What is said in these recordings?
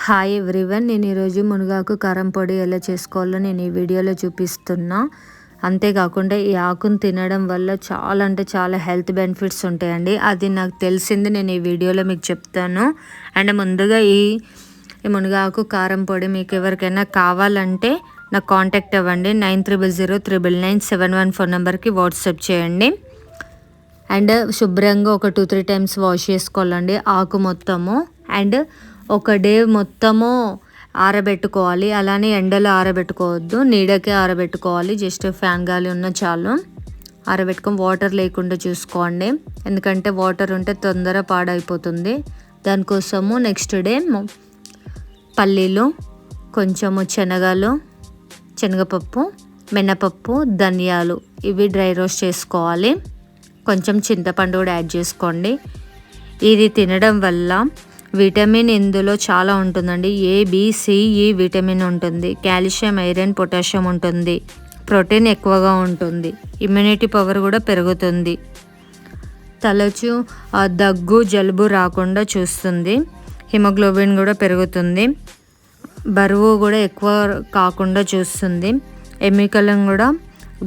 Hi everyone, నేను ఈరోజు మునగాకు కారం పొడి ఎలా చేసుకోవాలో నేను ఈ వీడియోలో చూపిస్తున్నా. అంతేకాకుండా ఈ ఆకును తినడం వల్ల చాలా అంటే చాలా హెల్త్ బెనిఫిట్స్ ఉంటాయండి. అది నాకు తెలిసింది నేను ఈ వీడియోలో మీకు చెప్తాను. అండ్ ముందుగా ఈ మునగాకు కారం పొడి మీకు ఎవరికైనా కావాలంటే నాకు కాంటాక్ట్ అవ్వండి. 9300999714 నెంబర్కి వాట్సాప్ చేయండి. అండ్ శుభ్రంగా ఒక 2-3 టైమ్స్ వాష్ చేసుకోవాలండి ఆకు మొత్తము. అండ్ ఒక డే మొత్తము ఆరబెట్టుకోవాలి. అలానే ఎండలో ఆరబెట్టుకోవద్దు, నీడకే ఆరబెట్టుకోవాలి. జస్ట్ ఫ్యాన్ గాలి ఉన్న చాలు. ఆరబెట్టుకొని వాటర్ లేకుండా చూసుకోండి, ఎందుకంటే వాటర్ ఉంటే తొందర పాడైపోతుంది. దానికోసము నెక్స్ట్ డే పల్లీలు, కొంచెము శనగపప్పు, మినపప్పు, ధనియాలు ఇవి డ్రై రోస్ట్ చేసుకోవాలి. కొంచెం చింతపండు కూడా యాడ్ చేసుకోండి. ఇది తినడం వల్ల విటమిన్ ఇందులో చాలా ఉంటుందండి. ABCE విటమిన్ ఉంటుంది, కాల్షియం, ఐరన్, పొటాషియం ఉంటుంది, ప్రోటీన్ ఎక్కువగా ఉంటుంది, ఇమ్యూనిటీ పవర్ కూడా పెరుగుతుంది, తరచు దగ్గు జలుబు రాకుండా చూస్తుంది, హిమోగ్లోబిన్ కూడా పెరుగుతుంది, బరువు కూడా ఎక్కువ కాకుండా చూస్తుంది, ఎముకలను కూడా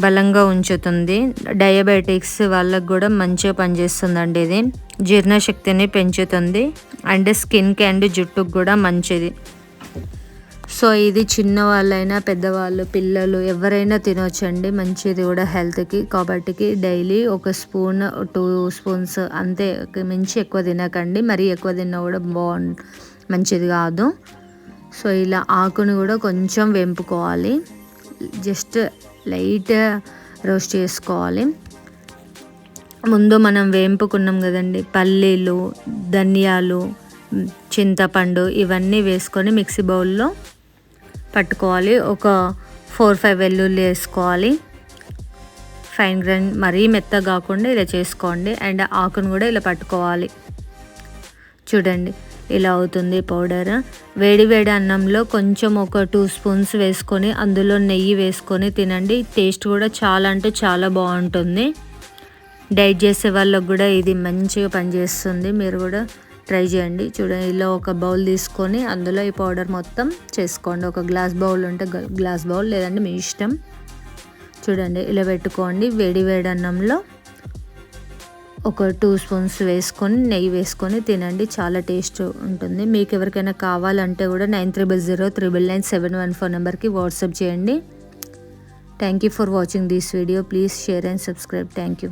బలంగా ఉంచుతుంది, డయాబెటిక్స్ వాళ్ళకు కూడా మంచిగా పనిచేస్తుందండి. ఇది జీర్ణశక్తిని పెంచుతుంది అండ్ స్కిన్కి అండ్ జుట్టుకు కూడా మంచిది. సో ఇది చిన్న వాళ్ళైనా పెద్దవాళ్ళు పిల్లలు ఎవరైనా తినొచ్చండి, మంచిది కూడా హెల్త్కి. కాబట్టి డైలీ 1 స్పూన్ 2 స్పూన్స్ అంతే, మించి ఎక్కువ తినకండి. మరీ ఎక్కువ తిన్నా కూడా మంచిది కాదు. సో ఇలా ఆకును కూడా కొంచెం వేంపుకోవాలి, జస్ట్ లైట్ రోస్ట్ చేసుకోవాలి. ముందు మనం వేంపుకున్నాం కదండి పల్లీలు, ధనియాలు, చింతపండు ఇవన్నీ వేసుకొని మిక్సీ బౌల్లో పట్టుకోవాలి. ఒక 4-5 వెల్లుల్లి వేసుకోవాలి. ఫైన్ గ్రైండ్, మరీ మెత్తగా కాకుండా ఇలా చేసుకోండి. అండ్ ఆకును కూడా ఇలా పట్టుకోవాలి. చూడండి ఇలా అవుతుంది పౌడర్. వేడి అన్నంలో కొంచెం ఒక 2 స్పూన్స్ వేసుకొని అందులో నెయ్యి వేసుకొని తినండి. టేస్ట్ కూడా చాలా అంటే చాలా బాగుంటుంది. డైట్ చేసే వాళ్ళకు కూడా ఇది మంచిగా పనిచేస్తుంది. మీరు కూడా ట్రై చేయండి. చూడండి ఇలా ఒక బౌల్ తీసుకొని అందులో ఈ పౌడర్ మొత్తం చేసుకోండి. ఒక గ్లాస్ బౌల్ ఉంటే గ్లాస్ బౌల్, లేదంటే మీ ఇష్టం. చూడండి ఇలా పెట్టుకోండి. వేడి అన్నంలో ఒక 2 స్పూన్స్ వేసుకొని నెయ్యి వేసుకొని తినండి, చాలా టేస్ట్ ఉంటుంది. మీకు ఎవరికైనా కావాలంటే కూడా 9300999714 నెంబర్కి వాట్సాప్ చేయండి. Thank you for watching this video. Please share and subscribe. Thank you.